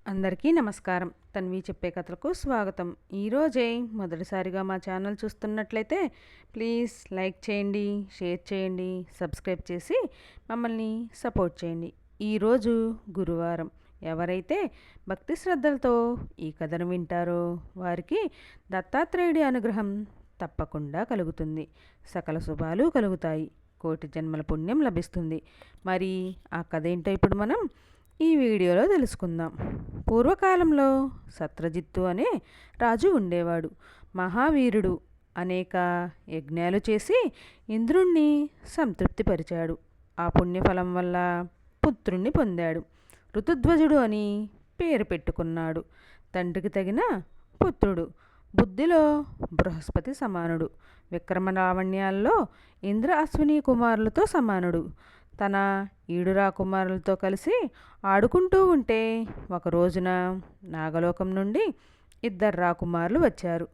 అందరికీ నమస్కారం. తన్వి చెప్పే కథలకు స్వాగతం. ఈరోజే మొదటిసారిగా మా ఛానల్ చూస్తున్నట్లయితే ప్లీజ్ లైక్ చేయండి, షేర్ చేయండి, సబ్స్క్రైబ్ చేసి మమ్మల్ని సపోర్ట్ చేయండి. ఈరోజు గురువారం. ఎవరైతే భక్తి శ్రద్ధలతో ఈ కథను వింటారో వారికి దత్తాత్రేయుడి అనుగ్రహం తప్పకుండా కలుగుతుంది. సకల శుభాలు కలుగుతాయి. కోటి జన్మల పుణ్యం లభిస్తుంది. మరి ఆ కథ ఏంటో ఇప్పుడు మనం ఈ వీడియోలో తెలుసుకుందాం. పూర్వకాలంలో సత్రజిత్తు అనే రాజు ఉండేవాడు. మహావీరుడు. అనేక యజ్ఞాలు చేసి ఇంద్రుణ్ణి సంతృప్తిపరిచాడు. ఆ పుణ్యఫలం వల్ల పుత్రుణ్ణి పొందాడు. ఋతుధ్వజుడు అని పేరు పెట్టుకున్నాడు. తండ్రికి తగిన పుత్రుడు. బుద్ధిలో బృహస్పతి సమానుడు. విక్రమ లావణ్యాల్లో ఇంద్ర అశ్విని కుమారులతో సమానుడు. తన ఈడు కుమారులతో కలిసి ఆడుకుంటూ ఉంటే ఒక రోజున నాగలోకం నుండి ఇద్దరు రాకుమారులు వచ్చారు.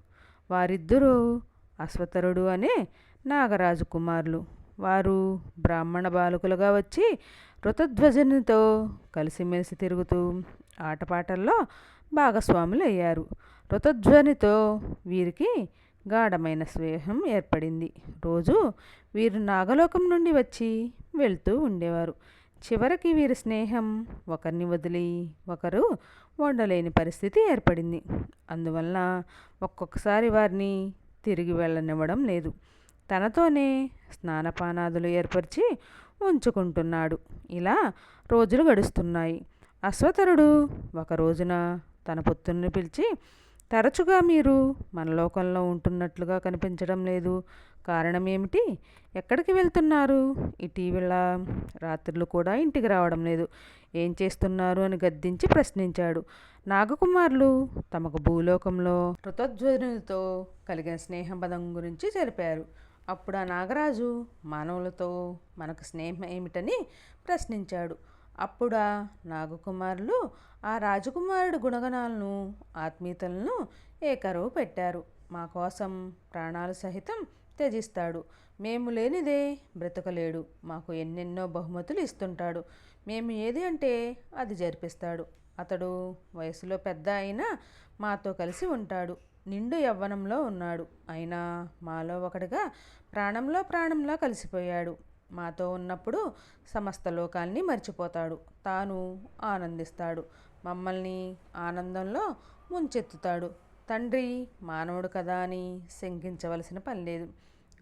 వారిద్దరూ అశ్వతరుడు అనే నాగరాజు కుమారులు. వారు బ్రాహ్మణ బాలకులుగా వచ్చి ఋతధ్వజునితో కలిసిమెలిసి తిరుగుతూ ఆటపాటల్లో భాగస్వాములు అయ్యారు. ఋతధ్వనితో వీరికి గాఢమైన స్నేహం ఏర్పడింది. రోజు వీరు నాగలోకం నుండి వచ్చి వెళ్తూ ఉండేవారు. చివరికి వీరి స్నేహం ఒకరిని వదిలి ఒకరు ఉండలేని పరిస్థితి ఏర్పడింది. అందువలన ఒక్కొక్కసారి వారిని తిరిగి వెళ్ళనివ్వడం లేదు. తనతోనే స్నానపానాదులు ఏర్పరిచి ఉంచుకుంటున్నాడు. ఇలా రోజులు గడుస్తున్నాయి. అశ్వతరుడు ఒక రోజున తన పుత్రుని పిలిచి, తరచుగా మీరు మన లోకంలో ఉంటున్నట్లుగా కనిపించడం లేదు. కారణం ఏమిటి? ఎక్కడికి వెళ్తున్నారు? ఇటీవల రాత్రులు కూడా ఇంటికి రావడం లేదు. ఏం చేస్తున్నారు అని గద్దించి ప్రశ్నించాడు. నాగకుమారులు తమకు భూలోకంలో ఋతధ్వజునితో కలిగిన స్నేహపదం గురించి తెలిపారు. అప్పుడు ఆ నాగరాజు మానవులతో మనకు స్నేహం ఏమిటని ప్రశ్నించాడు. అప్పుడు ఆ నాగకుమారులు ఆ రాజకుమారుడి గుణగణాలను, ఆత్మీయతలను ఏకరువు పెట్టారు. మా కోసం ప్రాణాలు సహితం త్యజిస్తాడు. మేము లేనిదే బ్రతకలేడు. మాకు ఎన్నెన్నో బహుమతులు ఇస్తుంటాడు. మేము ఏది అంటే అది జరిపిస్తాడు. అతడు వయసులో పెద్ద అయినా మాతో కలిసి ఉంటాడు. నిండు యవ్వనంలో ఉన్నాడు. అయినా మాలో ఒకటిగా ప్రాణంలో కలిసిపోయాడు. మాతో ఉన్నప్పుడు సమస్త లోకాల్ని మర్చిపోతాడు. తాను ఆనందిస్తాడు. మమ్మల్ని ఆనందంలో ముంచెత్తుతాడు. తండ్రి మానవుడు కదా అని శంకించవలసిన పని లేదు.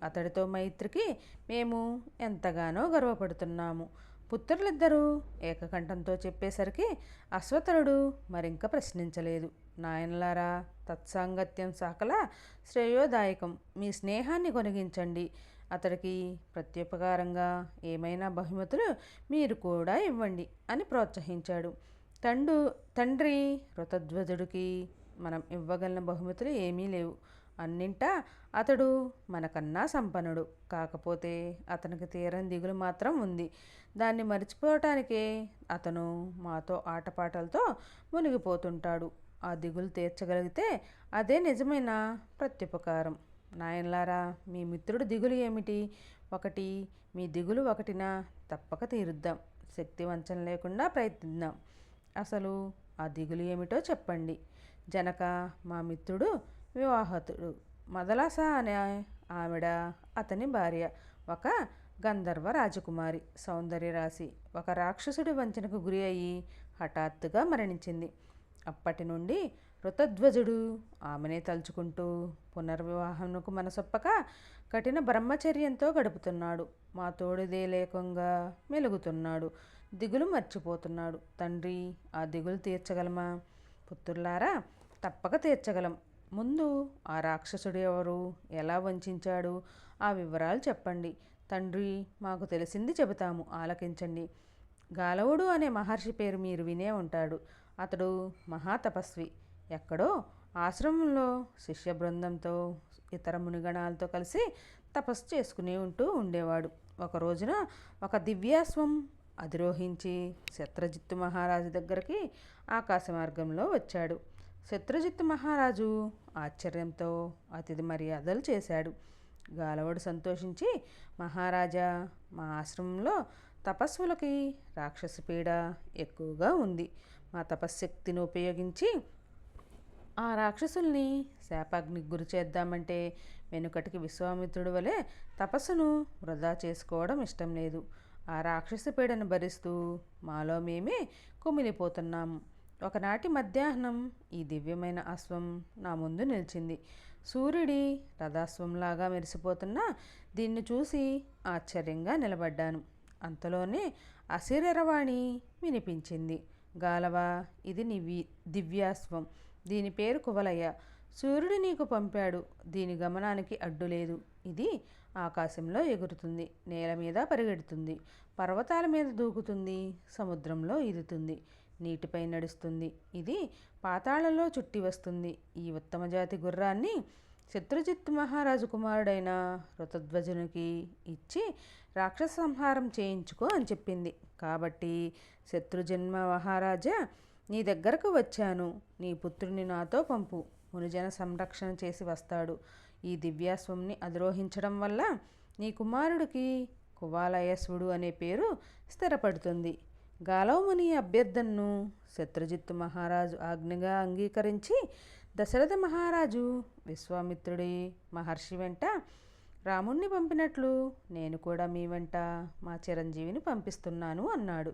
అతడితో మైత్రికి మేము ఎంతగానో గర్వపడుతున్నాము. పుత్రులిద్దరూ ఏకకంఠంతో చెప్పేసరికి అశ్వతరుడు మరింక ప్రశ్నించలేదు. నాయనలారా, తత్సాంగత్యం సకల శ్రేయోదాయకం. మీ స్నేహాన్ని కొనగించండి. అతడికి ప్రత్యుపకారంగా ఏమైనా బహుమతులు మీరు కూడా ఇవ్వండి అని ప్రోత్సహించాడు. తండ్రి ఋతధ్వజుడికి మనం ఇవ్వగలిగిన బహుమతులు ఏమీ లేవు. అన్నింటా అతడు మనకన్నా సంపన్నుడు. కాకపోతే అతనికి తీరని దిగులు మాత్రం ఉంది. దాన్ని మర్చిపోవటానికే అతను మాతో ఆటపాటలతో మునిగిపోతుంటాడు. ఆ దిగులు తీర్చగలిగితే అదే నిజమైన ప్రత్యుపకారం. నాయనలారా, మీ మిత్రుడు దిగులు ఏమిటి? ఒకటి మీ దిగులు ఒకటినా తప్పక తీరుద్దాం. శక్తి వంచన లేకుండా ప్రయత్నిద్దాం. అసలు ఆ దిగులు ఏమిటో చెప్పండి. జనక మా మిత్రుడు వివాహతుడు. మదలస అనే ఆవిడ అతని భార్య. ఒక గంధర్వ రాజకుమారి. సౌందర్య రాశి. ఒక రాక్షసుడి వంచనకు గురి అయ్యి హఠాత్తుగా మరణించింది. అప్పటి నుండి ఋతధ్వజుడు ఆమెనే తలుచుకుంటూ పునర్వివాహంకు మనసొప్పక కఠిన బ్రహ్మచర్యంతో గడుపుతున్నాడు. మా తోడుదే లేకంగా మెలుగుతున్నాడు. దిగులు మర్చిపోతున్నాడు. తండ్రి, ఆ దిగులు తీర్చగలమా? పుత్రులారా, తప్పక తీర్చగలం. ముందు ఆ రాక్షసుడు ఎవరు? ఎలా వంచాడు? ఆ వివరాలు చెప్పండి. తండ్రి, మాకు తెలిసింది చెబుతాము, ఆలకించండి. గాలవుడు అనే మహర్షి పేరు మీరు వినే ఉంటాడు. అతడు మహాతపస్వి. ఎక్కడో ఆశ్రమంలో శిష్య బృందంతో ఇతర మునిగణాలతో కలిసి తపస్సు చేసుకుని ఉండేవాడు. ఒక రోజున ఒక దివ్యాశ్వం అధిరోహించి శత్రుజిత్తు మహారాజు దగ్గరికి ఆకాశ మార్గంలో వచ్చాడు. శత్రుజిత్తు మహారాజు ఆశ్చర్యంతో అతిథి మర్యాదలు చేశాడు. గాలవుడు సంతోషించి, మహారాజా, మా ఆశ్రమంలో తపస్సులకి రాక్షస పీడ ఎక్కువగా ఉంది. మా తపశ్శక్తిని ఉపయోగించి ఆ రాక్షసుల్ని శాపాగ్నికి గురి చేద్దామంటే వెనుకటికి విశ్వామిత్రుడి వలె తపస్సును వృధా చేసుకోవడం ఇష్టం లేదు. ఆ రాక్షస పీడను భరిస్తూ మాలో మేమే కుమిలిపోతున్నాము. ఒకనాటి మధ్యాహ్నం ఈ దివ్యమైన అశ్వం నా ముందు నిలిచింది. సూర్యుడి రథాశ్వంలాగా మెరిసిపోతున్న దీన్ని చూసి ఆశ్చర్యంగా నిలబడ్డాను. అంతలోనే అశరీరవాణి వినిపించింది. గాలవ, ఇది నీ దివ్యాశ్వం. దీని పేరు కువలయ. సూర్యుడు నీకు పంపాడు. దీని గమనానికి అడ్డు లేదు. ఇది ఆకాశంలో ఎగురుతుంది, నేల మీద పరిగెడుతుంది, పర్వతాల మీద దూకుతుంది, సముద్రంలో ఈదుతుంది, నీటిపై నడుస్తుంది. ఇది పాతాళంలో చుట్టి వస్తుంది. ఈ ఉత్తమ జాతి గుర్రాన్ని శత్రుజిత్ మహారాజు కుమారుడైన ఋతధ్వజునికి ఇచ్చి రాక్షస సంహారం చేయించుకో అని చెప్పింది. కాబట్టి శత్రుజన్మ మహారాజా, నీ దగ్గరకు వచ్చాను. నీ పుత్రుని నాతో పంపు. మునిజన సంరక్షణ చేసి వస్తాడు. ఈ దివ్యాశ్వంని అధిరోహించడం వల్ల నీ కుమారుడికి కువాలయస్వుడు అనే పేరు స్థిరపడుతుంది. గాలవముని అభ్యర్థనను శత్రుజిత్తు మహారాజు ఆజ్ఞగా అంగీకరించి దశరథ మహారాజు విశ్వామిత్రుడి మహర్షి వెంట రాముణ్ణి పంపినట్లు నేను కూడా మీ వెంట మా చిరంజీవిని పంపిస్తున్నాను అన్నాడు.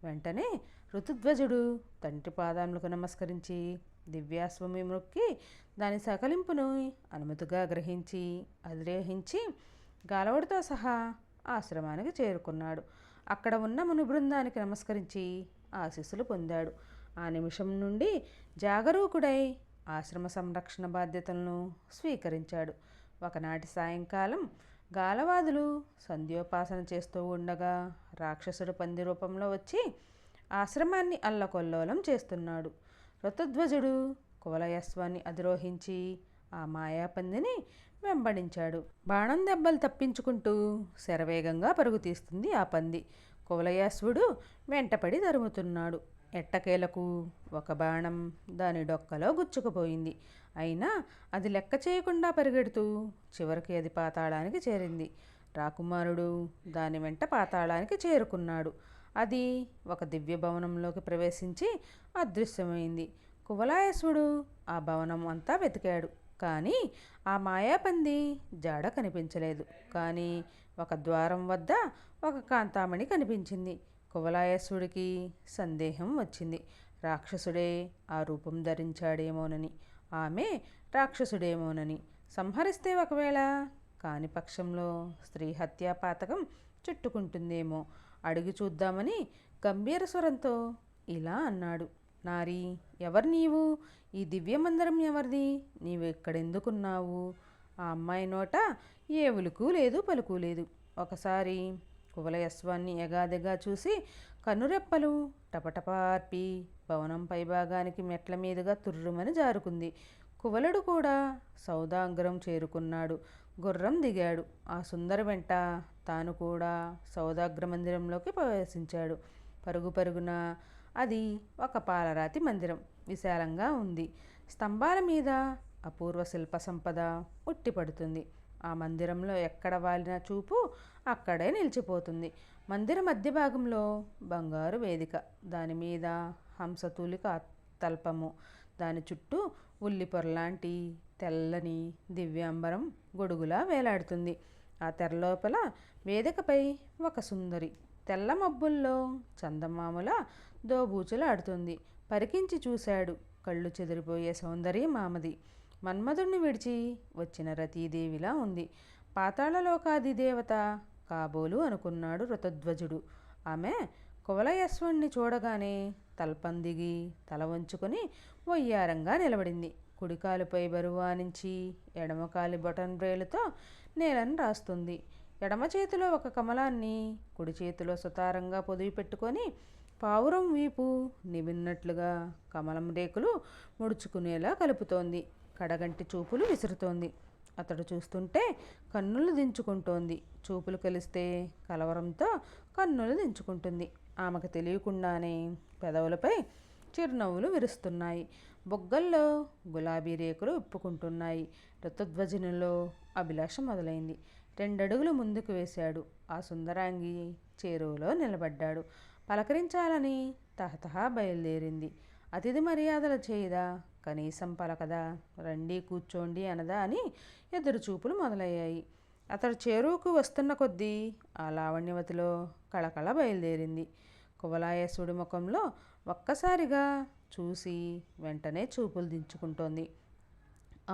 వెంటనే ఋతుధ్వజుడు తండ్రి పాదములకు నమస్కరించి దివ్యాశ్వమి మొక్కి దాని సకలింపును అనుమతిగా గ్రహించి అధిరోహించి గాలవుడితో సహా ఆశ్రమానికి చేరుకున్నాడు. అక్కడ ఉన్న ముని బృందానికి నమస్కరించి ఆశీస్సులు పొందాడు. ఆ నిమిషం నుండి జాగరూకుడై ఆశ్రమ సంరక్షణ బాధ్యతలను స్వీకరించాడు. ఒకనాటి సాయంకాలం గాలవాదులు సంధ్యోపాసన చేస్తూ ఉండగా రాక్షసుడు పంది రూపంలో వచ్చి ఆశ్రమాన్ని అల్లకొల్లోలం చేస్తున్నాడు. ఋతధ్వజుడు కువలయస్వాన్ని అధిరోహించి ఆ మాయాపందిని వెంబడించాడు. బాణం దెబ్బలు తప్పించుకుంటూ శరవేగంగా పరుగు తీస్తుంది ఆ పంది. కువలయాశ్వుడు వెంటపడి తరుముతున్నాడు. ఎట్టకేలకు ఒక బాణం దాని డొక్కలో గుచ్చుకుపోయింది. అయినా అది లెక్క చేయకుండా పరిగెడుతూ చివరికి అది పాతాళానికి చేరింది. రాకుమారుడు దాని వెంట పాతాళానికి చేరుకున్నాడు. అది ఒక దివ్య భవనంలోకి ప్రవేశించి అదృశ్యమైంది. కువలాయసుడు ఆ భవనం అంతా వెతికాడు. కానీ ఆ మాయాపంది జాడ కనిపించలేదు. కానీ ఒక ద్వారం వద్ద ఒక కాంతామణి కనిపించింది. కువలాయసుడికి సందేహం వచ్చింది. రాక్షసుడే ఆ రూపం ధరించాడేమోనని, ఆమె రాక్షసుడేమోనని. సంహరిస్తే ఒకవేళ, కాని పక్షంలో స్త్రీ హత్యా పాతకం చుట్టుకుంటుందేమో అడిగి చూద్దామని గంభీర స్వరంతో ఇలా అన్నాడు. నారీ, ఎవరు నీవు? ఈ దివ్యమందిరం ఎవరిది? నీవు ఇక్కడెందుకున్నావు? ఆ అమ్మాయి నోట ఏ ఉలుకు లేదు, పలుకు లేదు. ఒకసారి కువలయస్వాన్ని ఎగాదిగా చూసి కనురెప్పలు టపటపార్పి భవనం పైభాగానికి మెట్ల మీదుగా తుర్రుమని జారుకుంది. కువలుడు కూడా సౌదాగ్రం చేరుకున్నాడు. గుర్రం దిగాడు. ఆ సుందరి వెంట తాను కూడా సౌదాగ్ర మందిరంలోకి ప్రవేశించాడు. పరుగు పరుగున అది ఒక పాలరాతి మందిరం. విశాలంగా ఉంది. స్తంభాల మీద అపూర్వ శిల్ప సంపద ఉట్టిపడుతుంది. ఆ మందిరంలో ఎక్కడ వాలిన చూపు అక్కడే నిలిచిపోతుంది. మందిర మధ్య భాగంలో బంగారు వేదిక, దాని మీద హంసతూలిక తల్పము, దాని చుట్టూ ఉల్లి పొరలాంటి తెల్లని దివ్యాంబరం గొడుగులా వేలాడుతుంది. ఆ తెరలోపల వేదికపై ఒక సుందరి తెల్ల మబ్బుల్లో చందమామల దోబూచులాడుతుంది. పరికించి చూశాడు. కళ్ళు చెదిరిపోయే సౌందర్యం ఆమెది. మన్మధుణ్ణి విడిచి వచ్చిన రతీదేవిలా ఉంది. పాతాళలోకాది దేవత కాబోలు అనుకున్నాడు ఋతధ్వజుడు. ఆమె కువలయస్వుణ్ణి చూడగానే తల్పం దిగి తల వంచుకొని వయ్యారంగా నిలబడింది. కుడికాలుపై బరువు ఆనించి ఎడమకాలి బొటన్ బ్రేలుతో నేలను రాస్తుంది. ఎడమ చేతిలో ఒక కమలాన్ని కుడి చేతిలో సుతారంగా పొదివి పెట్టుకొని పావురం వీపు నివిన్నట్లుగా కమలం రేకులు ముడుచుకునేలా కలుపుతోంది. కడగంటి చూపులు విసురుతోంది. అతడు చూస్తుంటే కన్నులు దించుకుంటోంది. చూపులు కలిస్తే కలవరంతో కన్నులు దించుకుంటుంది. ఆమెకు తెలియకుండానే పెదవులపై చిరునవ్వులు విరుస్తున్నాయి. బొగ్గల్లో గులాబీ రేకులు విప్పుకుంటున్నాయి. ఋతుధ్వజునిలో అభిలాష మొదలైంది. 2 అడుగులు ముందుకు వేశాడు. ఆ సుందరాంగి చేరువలో నిలబడ్డాడు. పలకరించాలని తహతహా బయలుదేరింది. అతిథి మర్యాదలు చేయదా, కనీసం పలకదా, రండి కూర్చోండి అనదా అని ఎదురుచూపులు మొదలయ్యాయి. అతడు చేరువుకు వస్తున్న కొద్దీ ఆ లావణ్యవతిలో కళకళ బయలుదేరింది. కువలాయేశ్వరుడి ముఖంలో ఒక్కసారిగా చూసి వెంటనే చూపులు దించుకుంటోంది.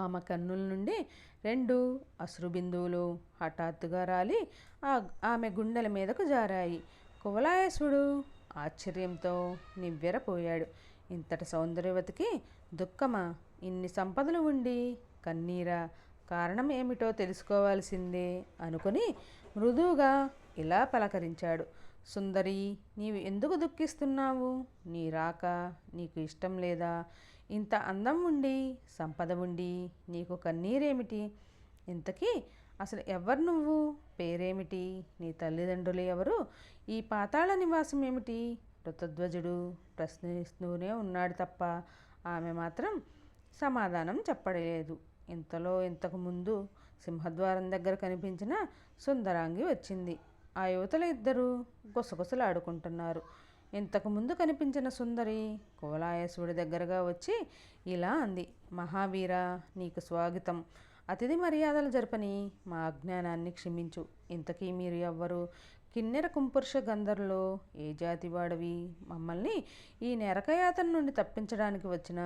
ఆమె కన్నుల నుండి 2 అశ్రు బిందువులు హఠాత్తుగా రాలి ఆమె గుండెల మీదకు జారాయి. కువలాయేశ్వరుడు ఆశ్చర్యంతో నివ్వెరపోయాడు. ఇంతటి సౌందర్యవతికి దుఃఖమా? ఇన్ని సంపదలు ఉండి కన్నీరా? కారణం ఏమిటో తెలుసుకోవాల్సిందే అనుకుని మృదువుగా ఇలా పలకరించాడు. సుందరి, నీవు ఎందుకు దుఃఖిస్తున్నావు? నీ రాక నీకు ఇష్టం లేదా? ఇంత అందం ఉండి సంపద ఉండి నీకు కన్నీరేమిటి? ఇంతకీ అసలు ఎవరు నువ్వు? పేరేమిటి? నీ తల్లిదండ్రులు ఎవరు? ఈ పాతాళ నివాసం ఏమిటి? ఋతధ్వజుడు ప్రశ్నిస్తూనే ఉన్నాడు తప్ప ఆమె మాత్రం సమాధానం చెప్పలేదు. ఇంతలో ఇంతకు ముందు సింహద్వారం దగ్గర కనిపించిన సుందరాంగి వచ్చింది. ఆ యువతల ఇద్దరు గుసగుసలాడుకుంటున్నారు. ఇంతకుముందు కనిపించిన సుందరి కువలాయేశ్వరుడి దగ్గరగా వచ్చి ఇలా అంది. మహావీర, నీకు స్వాగతం. అతిథి మర్యాదలు జరపని మా అజ్ఞానాన్ని క్షమించు. ఇంతకీ మీరు ఎవ్వరు? కిన్నెర కుంపురుష గంధర్లో ఏ జాతి వాడవి? మమ్మల్ని ఈ నరకయాతన నుండి తప్పించడానికి వచ్చిన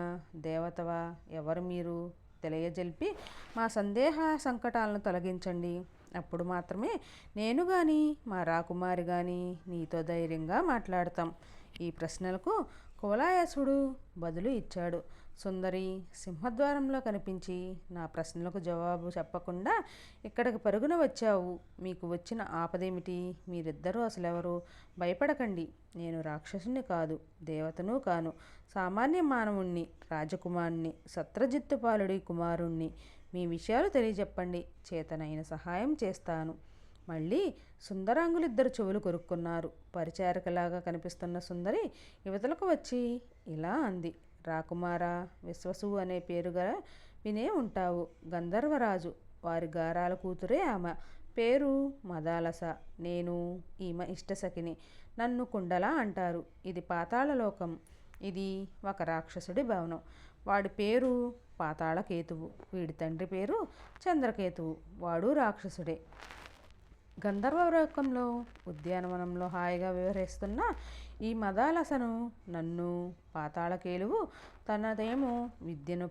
దేవతవా? ఎవరు మీరు? తెలియజెల్పి మా సందేహ సంకటాలను తొలగించండి. అప్పుడు మాత్రమే నేను కానీ మా రాకుమారి కానీ నీతో ధైర్యంగా మాట్లాడతాం. ఈ ప్రశ్నలకు కువలాయేశ్వరుడు బదులు ఇచ్చాడు. సుందరి సింహద్వారంలో కనిపించి నా ప్రశ్నలకు జవాబు చెప్పకుండా ఇక్కడికి పరుగున వచ్చావు. మీకు వచ్చిన ఆపదేమిటి? మీరిద్దరూ అసలెవరు? భయపడకండి. నేను రాక్షసుని కాదు, దేవతను కాను, సామాన్య మానవుణ్ణి, రాజకుమారుణ్ణి, సత్రజిత్తుపాలుడి కుమారుణ్ణి. మీ విషయాలు తెలియజెప్పండి, చేతనైన సహాయం చేస్తాను. మళ్ళీ సుందరాంగులిద్దరు చెవులు కొరుక్కున్నారు. పరిచారికలాగా కనిపిస్తున్న సుందరి యువతలకు వచ్చి ఇలా అంది. రాకుమార, విశ్వసు అనే పేరుగా వినే ఉంటావు. గంధర్వరాజు వారి గారాల కూతురే ఆమె. పేరు మదాలస. నేను ఈమె ఇష్టసఖిని. నన్ను కుండల అంటారు. ఇది పాతాళలోకం. ఇది ఒక రాక్షసుడి భవనం. వాడి పేరు పాతాళకేతువు. వీడి తండ్రి పేరు చంద్రకేతువు. వాడు రాక్షసుడే. గంధర్వలోకంలో ఉద్యానవనంలో హాయిగా వివరిస్తున్న ఈ మదాలసను నన్ను పాతాళకేలువు తనదేమో విద్యను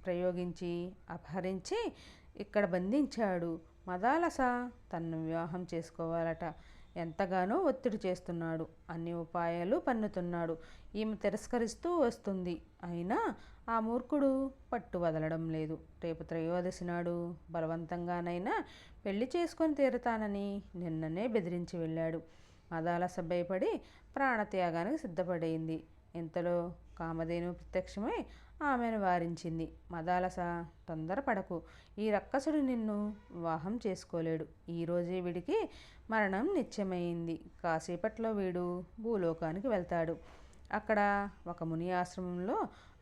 ప్రయోగించి అపహరించి ఇక్కడ బంధించాడు. మదాలస తనను వివాహం చేసుకోవాలట. ఎంతగానో ఒత్తిడి చేస్తున్నాడు. అన్ని ఉపాయాలు పన్నుతున్నాడు. ఈమె తిరస్కరిస్తూ వస్తుంది. అయినా ఆ మూర్ఖుడు పట్టు వదలడం లేదు. రేపు త్రయోదశి నాడు బలవంతంగానైనా పెళ్లి చేసుకొని తీరతానని నిన్ననే బెదిరించి వెళ్ళాడు. మదాలస భయపడి ప్రాణత్యాగానికి సిద్ధపడింది. ఇంతలో కామధేను ప్రత్యక్షమై ఆమెను వారించింది. మదాలస, తొందరపడకు. ఈ రక్కసుడు నిన్ను వివాహం చేసుకోలేడు. ఈరోజే వీడికి మరణం నిశ్చయమైంది. కాసేపట్లో వీడు భూలోకానికి వెళ్తాడు. అక్కడ ఒక ముని ఆశ్రమంలో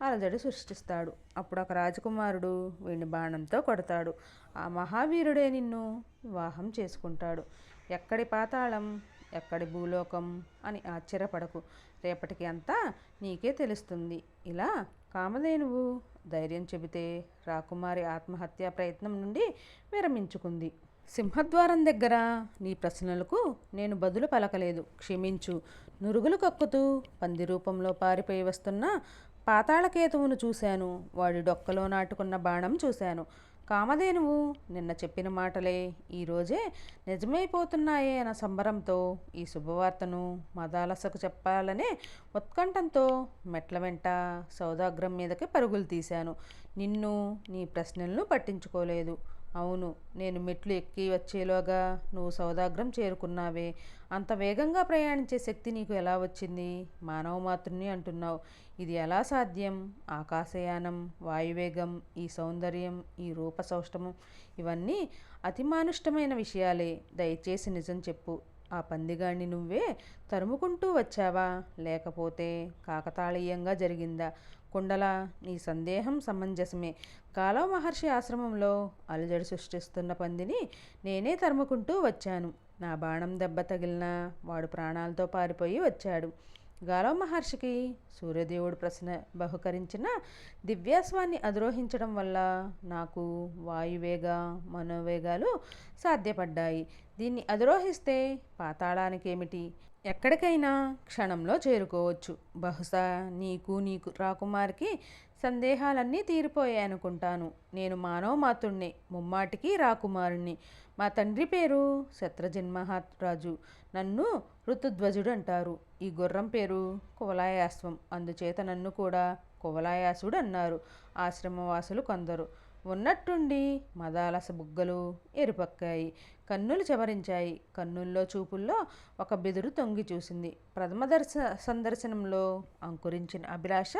అలజడి సృష్టిస్తాడు. అప్పుడు ఒక రాజకుమారుడు వీడిని బాణంతో కొడతాడు. ఆ మహావీరుడే నిన్ను వివాహం చేసుకుంటాడు. ఎక్కడి పాతాళం, ఎక్కడి భూలోకం అని ఆశ్చర్యపడకు. రేపటికి అంతా నీకే తెలుస్తుంది. ఇలా కామధేనువు ధైర్యం చెబితే రాకుమారి ఆత్మహత్యా ప్రయత్నం నుండి విరమించుకుంది. సింహద్వారం దగ్గర నీ ప్రశ్నలకు నేను బదులు పలకలేదు. క్షమించు. నురుగులు కక్కుతూ పంది రూపంలో పారిపోయి వస్తున్న పాతాళకేతువును చూశాను. వాడి డొక్కలో నాటుకున్న బాణం చూశాను. కామధేనువు నిన్న చెప్పిన మాటలే ఈరోజే నిజమైపోతున్నాయే అన్న సంబరంతో ఈ శుభవార్తను మదాలసకు చెప్పాలనే ఉత్కంఠంతో మెట్ల వెంట సౌదాగ్రం మీదకి పరుగులు తీశాను. నిన్ను నీ ప్రశ్నలను పట్టించుకోలేదు. అవును, నేను మెట్లు ఎక్కి వచ్చేలోగా నువ్వు సౌదాగ్రం చేరుకున్నావే. అంత వేగంగా ప్రయాణించే శక్తి నీకు ఎలా వచ్చింది? మానవ మాతృని అంటున్నావు. ఇది ఎలా సాధ్యం? ఆకాశయానం, వాయువేగం, ఈ సౌందర్యం, ఈ రూప సౌష్ఠవం ఇవన్నీ అతిమానుష్టమైన విషయాలే. దయచేసి నిజం చెప్పు. ఆ పందిగాడిని నువ్వే తరుముకుంటూ వచ్చావా, లేకపోతే కాకతాళీయంగా జరిగిందా? కుండల, నీ సందేహం సమంజసమే. గాలవ మహర్షి ఆశ్రమంలో అలజడి సృష్టిస్తున్న పందిని నేనే తరుముకుంటూ వచ్చాను. నా బాణం దెబ్బ తగిలినా వాడు ప్రాణాలతో పారిపోయి వచ్చాడు. గాలవ మహర్షికి సూర్యదేవుడు బహుకరించిన దివ్యాశ్వాన్ని అధిరోహించడం వల్ల నాకు వాయువేగ మనోవేగాలు సాధ్యపడ్డాయి. దీన్ని అధిరోహిస్తే పాతాళానికి ఏమిటి, ఎక్కడికైనా క్షణంలో చేరుకోవచ్చు. బహుశా నీకు రాకుమారికి సందేహాలన్నీ తీరిపోయాయనుకుంటాను. నేను మానవ మాతృణ్ణి, ముమ్మాటికి రాకుమారుణ్ణి. మా తండ్రి పేరు శత్రజిన్మహారాజు. నన్ను ఋతుధ్వజుడు అంటారు. ఈ గుర్రం పేరు కువలాయాశ్వం. అందుచేత నన్ను కూడా కువలాయాసుడు అన్నారు ఆశ్రమవాసులు కొందరు. ఉన్నట్టుండి మదాలస బుగ్గలు ఎరుపక్కాయి, కన్నులు చెమరించాయి. కన్నుల్లో చూపుల్లో ఒక బెదురు తొంగి చూసింది. ప్రథమ సందర్శనంలో అంకురించిన అభిలాష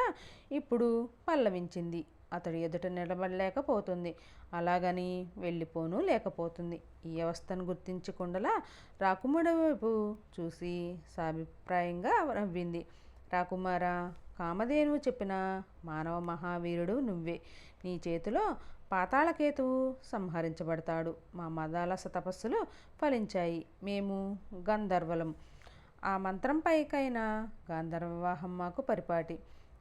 ఇప్పుడు పల్లవించింది. అతడి ఎదుట నిలబడలేకపోతుంది, అలాగని వెళ్ళిపోను లేకపోతుంది. ఈ అవస్థను గుర్తించకుండా రాకుమారుడి వైపు చూసి సాభిప్రాయంగా నవ్వింది. రాకుమారా, కామధేనువు చెప్పిన మానవ మహావీరుడు నువ్వే. నీ చేతిలో పాతాళకేతువు సంహరించబడతాడు. మా మదాలస తపస్సులు ఫలించాయి. మేము గంధర్వలం. ఆ మంత్రం పైకైనా గాంధర్వ వివాహం మాకు పరిపాటి.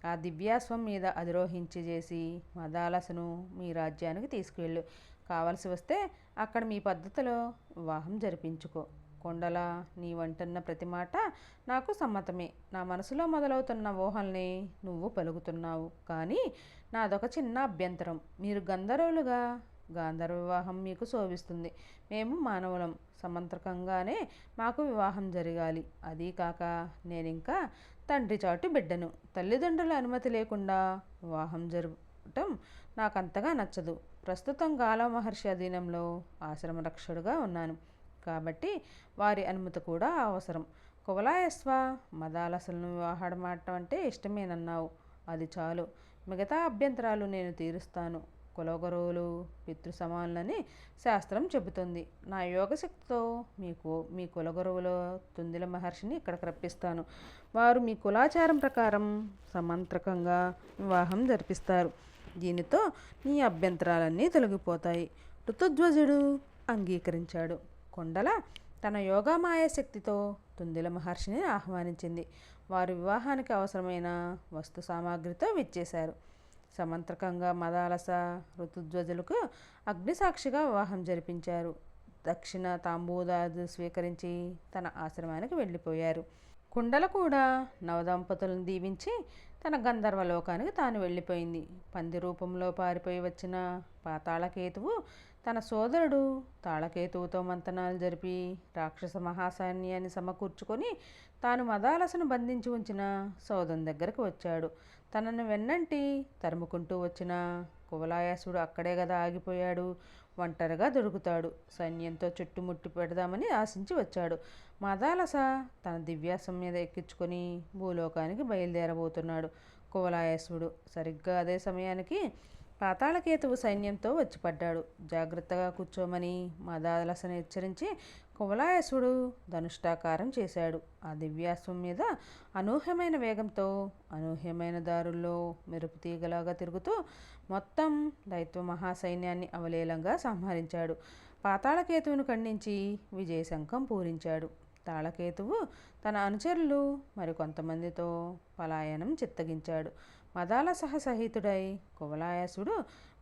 ఆ దివ్యాశ్వం మీద అధిరోహించి చేసి మదాలసను మీ రాజ్యానికి తీసుకువెళ్ళు. కావలసి వస్తే అక్కడ మీ పద్ధతిలో వివాహం జరిపించుకో. కొండల, నీ వంటన్న ప్రతి మాట నాకు సమ్మతమే. నా మనసులో మొదలవుతున్న ఊహల్ని నువ్వు పలుకుతున్నావు. కానీ నాదొక చిన్న అభ్యంతరం. మీరు గంధర్వులుగా గాంధర్వ వివాహం మీకు శోభిస్తుంది. మేము మానవులం. సమంత్రకంగానే మాకు వివాహం జరగాలి. అదీ కాక నేనింకా తండ్రి చాటు బిడ్డను. తల్లిదండ్రుల అనుమతి లేకుండా వివాహం జరగటం నాకంతగా నచ్చదు. ప్రస్తుతం గాలవ మహర్షి అధీనంలో ఆశ్రమ రక్షకుడుగా ఉన్నాను కాబట్టి వారి అనుమతి కూడా అవసరం. కువలాయస్వ, మదాలసలను వివాహమాడటం అంటే ఇష్టమేనన్నావు. అది చాలు. మిగతా అభ్యంతరాలు నేను తీరుస్తాను. కులగురువులు పితృ సమానులని శాస్త్రం చెబుతుంది. నా యోగశక్తితో మీ కులగురువులో తుందిల మహర్షిని ఇక్కడికి రప్పిస్తాను. వారు మీ కులాచారం ప్రకారం సమంత్రకంగా వివాహం జరిపిస్తారు. దీనితో నీ అభ్యంతరాలన్నీ తొలగిపోతాయి. ఋతుధ్వజుడు అంగీకరించాడు. కొండల తన యోగామాయ శక్తితో తుందిల మహర్షిని ఆహ్వానించింది. వారు వివాహానికి అవసరమైన వస్తు సామాగ్రితో విచ్చేశారు. సమంత్రకంగా మదాలస ఋతుధ్వజులకు అగ్నిసాక్షిగా వివాహం జరిపించారు. దక్షిణ తాంబూలాలు స్వీకరించి తన ఆశ్రమానికి వెళ్ళిపోయారు. కుండల కూడా నవదంపతులను దీవించి తన గంధర్వలోకానికి తాను వెళ్ళిపోయింది. పంది రూపంలో పారిపోయి వచ్చిన పాతాళకేతువు తన సోదరుడు తాళకేతువుతో మంతనాలు జరిపి రాక్షస మహాసైన్యాన్ని సమకూర్చుకొని తాను మదాలసను బంధించి ఉంచిన సోదం దగ్గరకు వచ్చాడు. తనను వెన్నంటి తరుముకుంటూ వచ్చిన కువలాయాసుడు అక్కడే గదా ఆగిపోయాడు. ఒంటరిగా దొరుకుతాడు. సైన్యంతో చుట్టుముట్టి పెడదామని ఆశించి వచ్చాడు. మదాలస తన దివ్యాసం మీద ఎక్కించుకొని భూలోకానికి బయలుదేరబోతున్నాడు. కువలాయాసుడు సరిగ్గా అదే సమయానికి పాతాళకేతువు సైన్యంతో వచ్చి పడ్డాడు. జాగ్రత్తగా కూర్చోమని మదాలసను హెచ్చరించి కువలాయసుడు ధనుష్టాకారం చేశాడు. ఆ దివ్యాశ్వం మీద అనూహ్యమైన వేగంతో అనూహ్యమైన దారుల్లో మెరుపు తీగలాగా తిరుగుతూ మొత్తం దైత్వ మహాసైన్యాన్ని అవలేలంగా సంహరించాడు. పాతాళకేతువును ఖండించి విజయశంఖం పూరించాడు. తాళకేతువు తన అనుచరులు మరికొంతమందితో పలాయనం చిత్తగించాడు. మదాలసహ సహితుడై కువలాయసుడు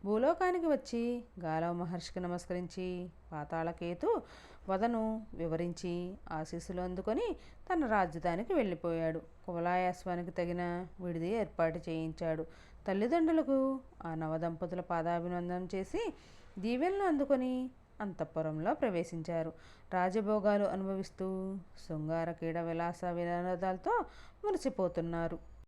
భూలోకానికి వచ్చి గాలవ మహర్షికి నమస్కరించి పాతాళకేతు వదను వివరించి ఆశీస్సులు అందుకొని తన రాజధానికి వెళ్ళిపోయాడు. కువలాయాశ్వానికి తగిన విడిది ఏర్పాటు చేయించాడు. తల్లిదండ్రులకు ఆ నవదంపతుల పాదాభివందనం చేసి దీవెనలు అందుకొని అంతఃపురంలో ప్రవేశించారు. రాజభోగాలు అనుభవిస్తూ శృంగార క్రీడ విలాస వినోదాలతో మురిసిపోతున్నారు.